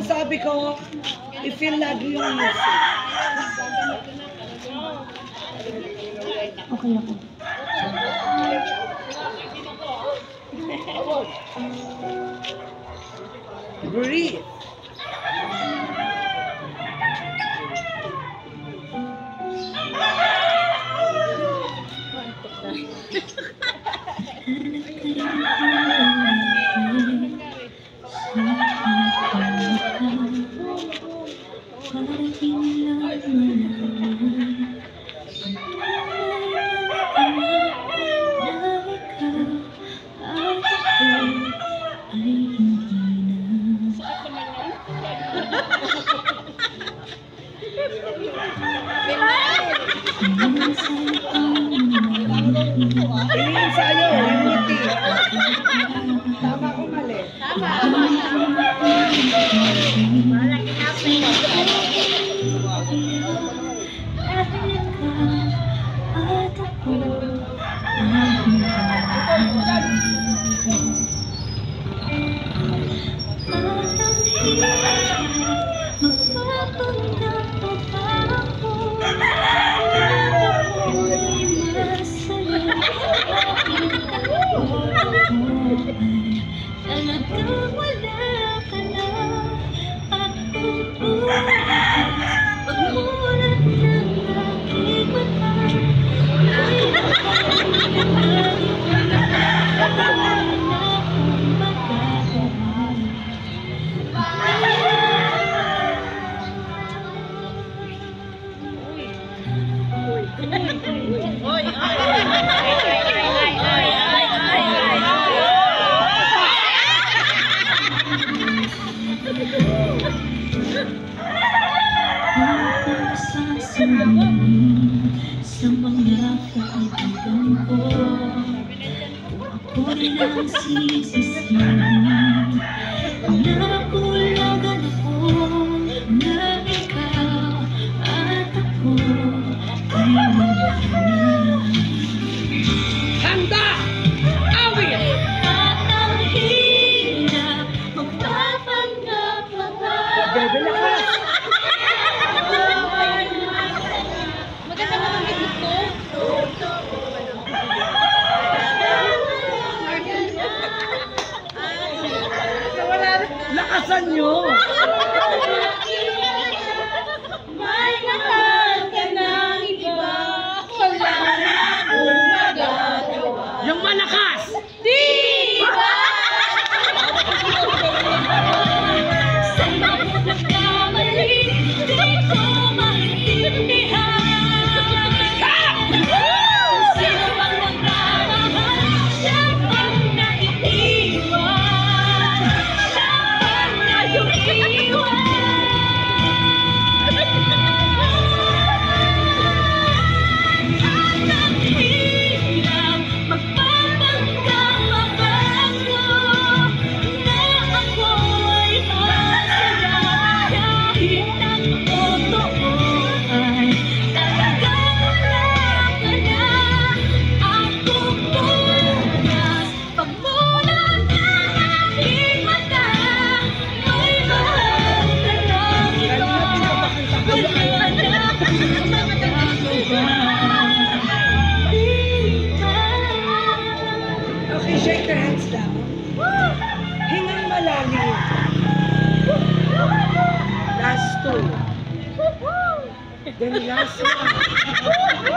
sabi ko, i-feel lagi yung music. Okay ako. Breathe. Tingin sa'yo, hindi. Tama o mali? Tama. Malaki na sa mga kaibigan ko, ako rin ang sisisihan. Nakulagan ako na ikaw at ako ay magkakaroon. Handa! Awit! At ang hirap magpapanggap ako. Bebe, lakas! maganda naman yung ko. Lakasan nyo! May mahal ka ng iba, wala na akong magagawa. Yung malakas! Diba? Sa mga nagkamali, di ko maintindihan. Sino bang nagmamahal, siya pang naiiwan. Siya pang naiiwan. At ang hirap magpapanggap ako na ako'y masaya kahit ang totoo ay talagang wala ka na. Ako bukas pagmulan ng aking mata, may mahal ka ng iba, wala na akong magagawa. Okay, shake your hands down. Hingang malalim. Last two. Then last one.